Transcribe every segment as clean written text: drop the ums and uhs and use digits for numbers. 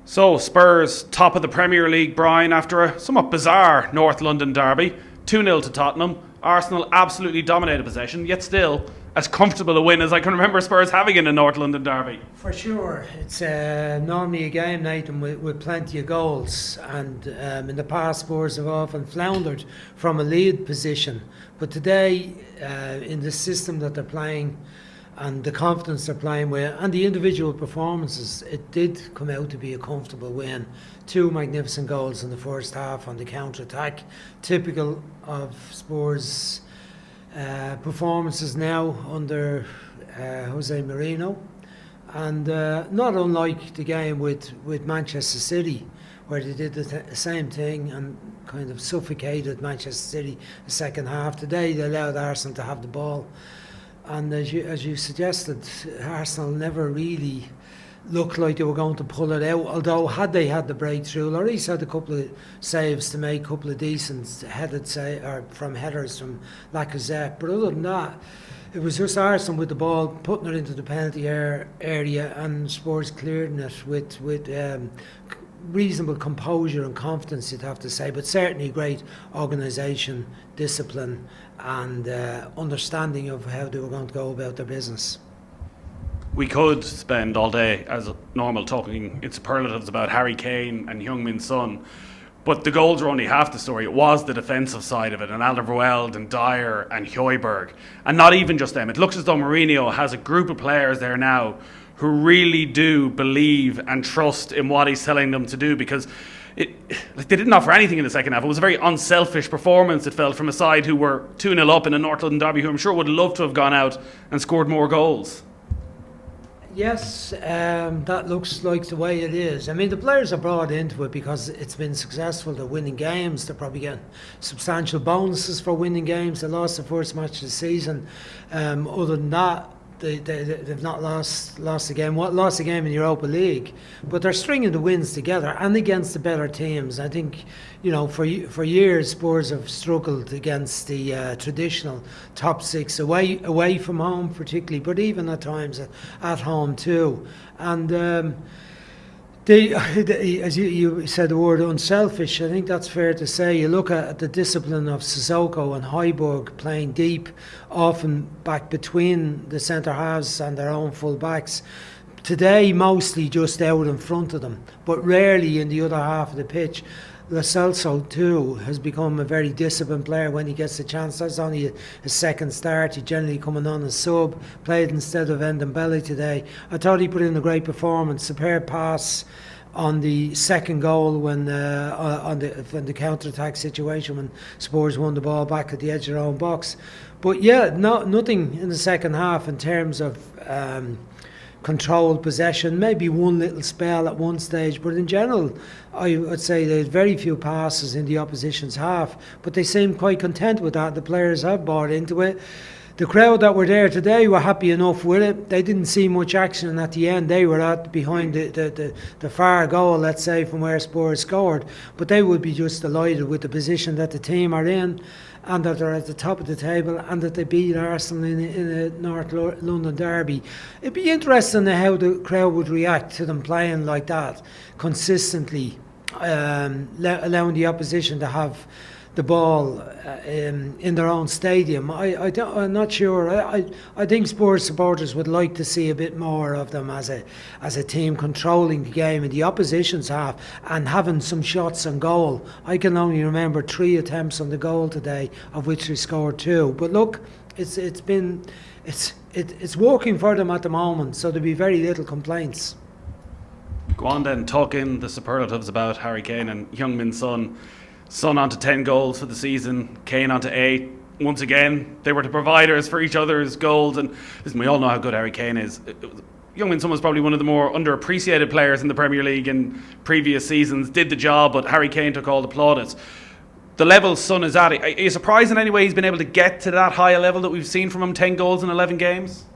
So, Spurs, top of the Premier League, Brian, after a somewhat bizarre North London derby. 2-0 to Tottenham. Arsenal absolutely dominated possession, yet still as comfortable a win as I can remember Spurs having in a North London derby. For sure. It's normally a game, Nathan, with plenty of goals. And in the past, Spurs have often floundered from a lead position. But today, in the system that they're playing, and the confidence they're playing with, and the individual performances, it did come out to be a comfortable win. 2 magnificent goals in the first half on the counter-attack, typical of Spurs' performances now under Jose Mourinho, and not unlike the game with Manchester City, where they did the same thing and kind of suffocated Manchester City the second half. Today they allowed Arsenal to have the ball. And as you suggested, Arsenal never really looked like they were going to pull it out. Although had they had the breakthrough, Lloris had a couple of saves to make, a couple of decent headers from Lacazette. But other than that, it was just Arsenal with the ball, putting it into the penalty area, and Spurs clearing it with reasonable composure and confidence, you'd have to say, but certainly great organisation, discipline and understanding of how they were going to go about their business. We could spend all day, as normal, talking in superlatives about Harry Kane and Heung-Min Son, but the goals are only half the story. It was the defensive side of it, and Alderweireld and Dyer and Højbjerg, and not even just them. It looks as though Mourinho has a group of players there now who really do believe and trust in what he's telling them to do, because they didn't offer anything in the second half. It was a very unselfish performance, it felt, from a side who were 2-0 up in a North London derby, who I'm sure would love to have gone out and scored more goals. Yes, that looks like the way it is. I mean, the players are brought into it because it's been successful. They're winning games. They're probably getting substantial bonuses for winning games. They lost the first match of the season. Other than that, they've not lost a game. Lost a game in the Europa League, but they're stringing the wins together and against the better teams. I think, for years Spurs have struggled against the traditional top 6 away from home, particularly, but even at times at home too. And as you said the word unselfish, I think that's fair to say. You look at the discipline of Sissoko and Højbjerg playing deep, often back between the centre halves and their own full backs. Today, mostly just out in front of them, but rarely in the other half of the pitch. Lo Celso too has become a very disciplined player when he gets the chance. That's only his second start. He generally coming on as sub, played instead of Ndombele today. I thought he put in a great performance, superb pass on the second goal when on the counter-attack situation when Spurs won the ball back at the edge of their own box. But yeah, nothing in the second half in terms of controlled possession, maybe one little spell at one stage, but in general I would say they had very few passes in the opposition's half, but they seemed quite content with that. The players have bought into it. The crowd that were there today were happy enough with it. They didn't see much action at the end. They were behind the far goal, let's say, from where Spurs scored, but they would be just delighted with the position that the team are in, and that they're at the top of the table, and that they beat Arsenal in a North London derby. It'd be interesting how the crowd would react to them playing like that consistently, allowing the opposition to have the ball in their own stadium. I'm not sure. I think Spurs supporters would like to see a bit more of them as a team controlling the game in the opposition's half and having some shots on goal. I can only remember 3 attempts on the goal today, of which they scored 2. But look, it's working for them at the moment, so there'll be very little complaints. Go on then, talk in the superlatives about Harry Kane and Heung-Min Son. Son onto 10 goals for the season, Kane onto 8. Once again, they were the providers for each other's goals, and listen, we all know how good Harry Kane is. Heung-Min Son was probably one of the more underappreciated players in the Premier League in previous seasons, did the job, but Harry Kane took all the plaudits. The level Son is at, are you surprised in any way he's been able to get to that high a level that we've seen from him, 10 goals in 11 games?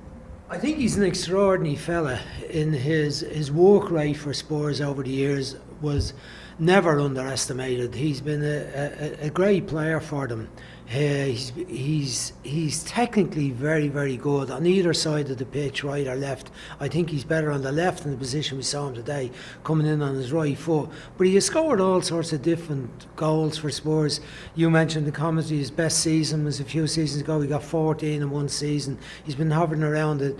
I think he's an extraordinary fella. In his work rate for Spurs over the years was never underestimated. He's been a great player for them. He's technically very, very good on either side of the pitch, right or left. I think he's better on the left in the position we saw him today, coming in on his right foot. But he has scored all sorts of different goals for Spurs. You mentioned the commentary, his best season was a few seasons ago. He got 14 in one season. He's been hovering around the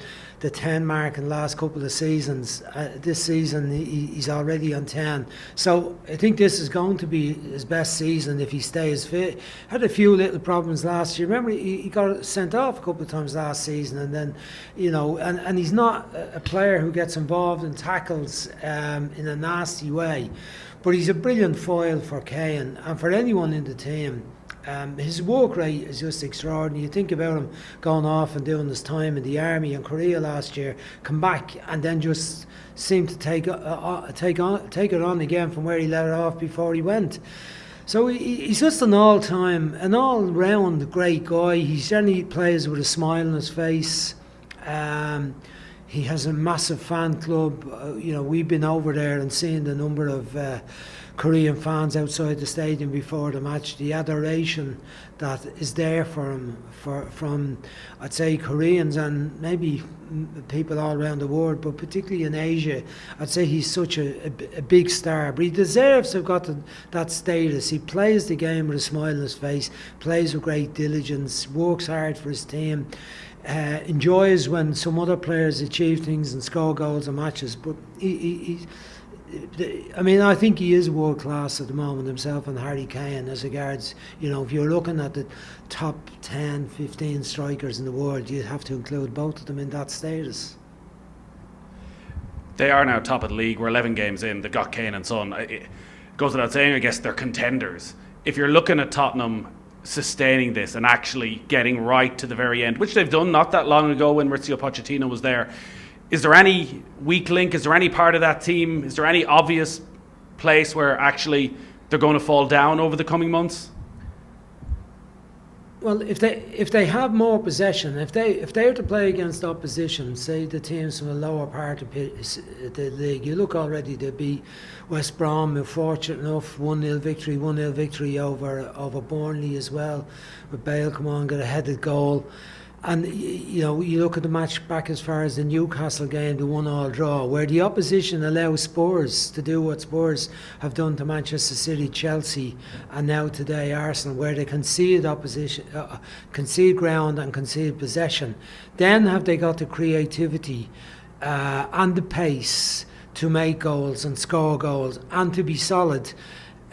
10 mark in the last couple of seasons. This season he's already on 10. So I think this is going to be his best season if he stays fit. Had a few little problems last year. Remember, he got sent off a couple of times last season, and then, and he's not a player who gets involved in tackles in a nasty way, but he's a brilliant foil for Kane and for anyone in the team. His work rate is just extraordinary. You think about him going off and doing his time in the army in Korea last year, come back and then just seem to take it on again from where he let it off before he went. So he's just an all-round great guy. He certainly plays with a smile on his face. He has a massive fan club. We've been over there and seen the number of Korean fans outside the stadium before the match. The adoration that is there for him from I'd say Koreans and maybe people all around the world, but particularly in Asia. I'd say he's such a big star, but he deserves to have got that status. He plays the game with a smile on his face, plays with great diligence, works hard for his team. Enjoys when some other players achieve things and score goals in matches, but I think he is world class at the moment himself, and Harry Kane as regards, if you're looking at the top 10, 15 strikers in the world, you'd have to include both of them in that status. They are now top of the league. We're 11 games in. They've got Kane and Son. It goes without saying, I guess they're contenders. If you're looking at Tottenham sustaining this and actually getting right to the very end, which they've done not that long ago when Mauricio Pochettino was there, is there any weak link? Is there any part of that team? Is there any obvious place where actually they're going to fall down over the coming months? Well, if they have more possession, if they are to play against opposition, say the teams from the lower part of the league, you look already to be West Brom, were fortunate enough 1-0 victory over Burnley as well, with Bale come on, got a headed goal. And you look at the match back as far as the Newcastle game, the 1-1 draw, where the opposition allows Spurs to do what Spurs have done to Manchester City, Chelsea, and now today Arsenal, where they concede ground and concede possession. Then have they got the creativity and the pace to make goals and score goals and to be solid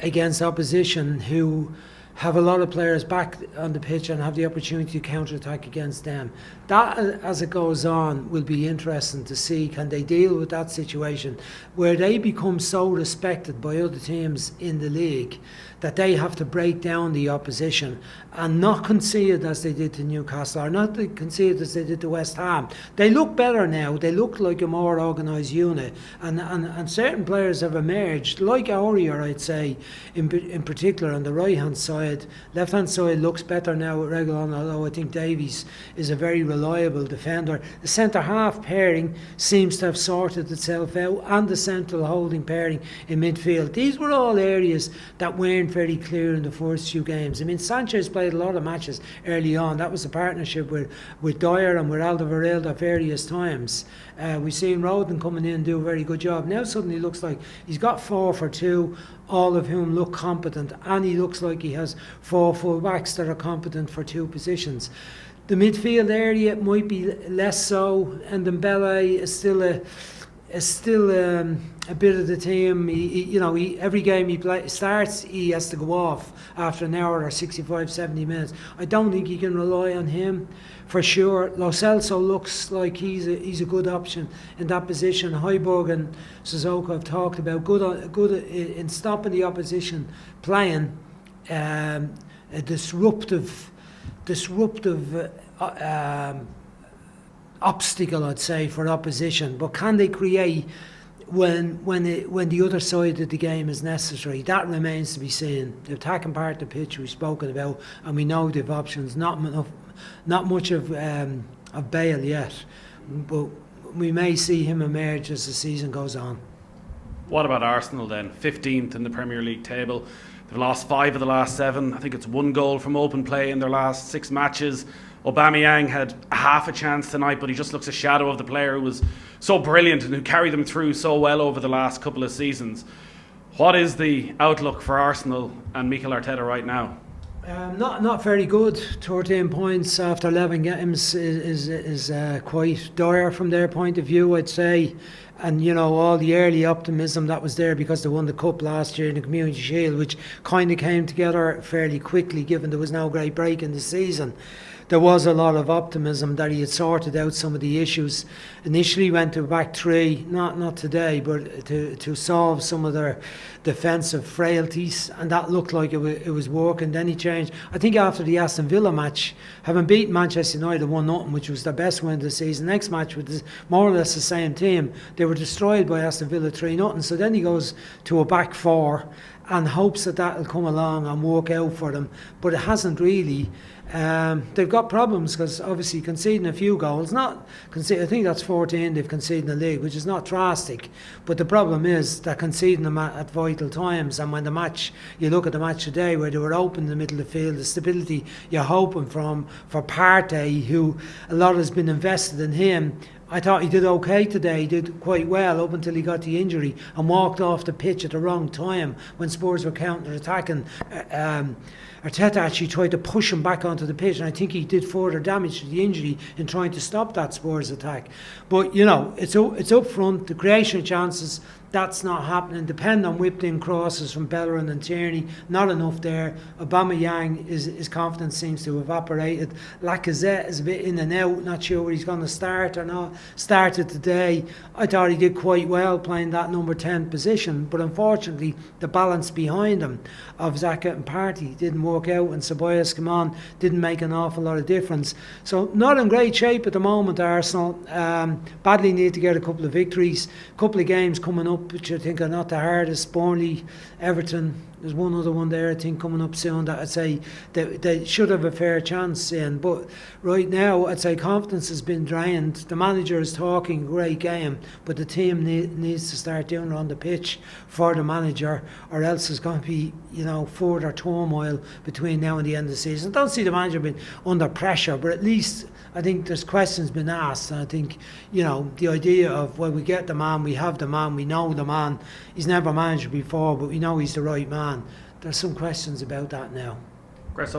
against opposition who have a lot of players back on the pitch and have the opportunity to counter-attack against them. That, as it goes on, will be interesting to see. Can they deal with that situation where they become so respected by other teams in the league that they have to break down the opposition and not concede as they did to Newcastle, or not concede as they did to West Ham. They look better now. They look like a more organised unit, and certain players have emerged, like Aurier, I'd say, in particular on the right-hand side. Left-hand side looks better now with Reguilon, although I think Davies is a very reliable defender. The centre-half pairing seems to have sorted itself out, and the central holding pairing in midfield. These were all areas that weren't very clear in the first few games. Sanchez played a lot of matches early on. That was a partnership with Dyer and with Alderweireld at various times. We've seen Rodon coming in and do a very good job. Now suddenly looks like he's got 4 for 2, all of whom look competent, and he looks like he has 4 full-backs that are competent for 2 positions. The midfield area might be less so, and Dembele is still a bit of the team. He every game he starts, he has to go off after an hour or 65, 70 minutes. I don't think you can rely on him for sure. Lo Celso looks like he's a good option in that position. Højbjerg and Sissoko have talked about good in stopping the opposition playing. A disruptive obstacle, I'd say, for opposition. But can they create when the other side of the game is necessary? That remains to be seen. The attacking part of the pitch we've spoken about, and we know they've options. Not much of Bale yet, but we may see him emerge as the season goes on. What about Arsenal then? 15th in the Premier League table. They've lost 5 of the last 7. I think it's 1 goal from open play in their last 6 matches. Aubameyang had half a chance tonight, but he just looks a shadow of the player who was so brilliant and who carried them through so well over the last couple of seasons. What is the outlook for Arsenal and Mikel Arteta right now? Not very good. 13 points after 11 games is quite dire from their point of view, I'd say. And you know, all the early optimism that was there because they won the cup last year in the Community Shield, which kind of came together fairly quickly given there was no great break in the season. There was a lot of optimism that he had sorted out some of the issues. Initially went to a back 3, not today, but to solve some of their defensive frailties, and that looked like it was working. Then he changed. I think after the Aston Villa match, having beaten Manchester United 1-0, which was their best win of the season, next match with more or less the same team, they were destroyed by Aston Villa 3-0. So then he goes to a back 4 and hopes that that'll come along and work out for them, but it hasn't really. They've got problems because obviously conceding a few goals, I think that's 14 they've conceded in the league, which is not drastic, but the problem is that conceding them at vital times. And when you look at the match today where they were open in the middle of the field, the stability you're hoping for Partey, who a lot has been invested in him. I thought he did okay today. He did quite well up until he got the injury and walked off the pitch at the wrong time when Spurs were counter-attacking. Arteta actually tried to push him back onto the pitch, and I think he did further damage to the injury in trying to stop that Spurs attack. But you know, it's up front, the creation of chances. That's not happening. Depend on whipped-in crosses from Bellerin and Tierney. Not enough there. Aubameyang, his confidence seems to have evaporated. Lacazette is a bit in and out. Not sure where he's going to start or not. Started today. I thought he did quite well playing that number 10 position. But unfortunately, the balance behind him of Xhaka and Partey didn't work out. And Ceballos come on, didn't make an awful lot of difference. So not in great shape at the moment, Arsenal. Badly need to get a couple of victories. A couple of games coming up which I think are not the hardest. Burnley, Everton, there's one other one there I think coming up soon that I'd say they should have a fair chance in. But right now I'd say confidence has been drained. The manager is talking a great game, but the team needs to start doing it on the pitch for the manager, or else there's going to be, you know, further turmoil between now and the end of the season. I don't see the manager being under pressure, but at least I think there's questions been asked, and I think, you know, the idea of, well, we get the man, we have the man, we know the man, he's never managed before, but we know he's the right man. There's some questions about that now. Great stuff.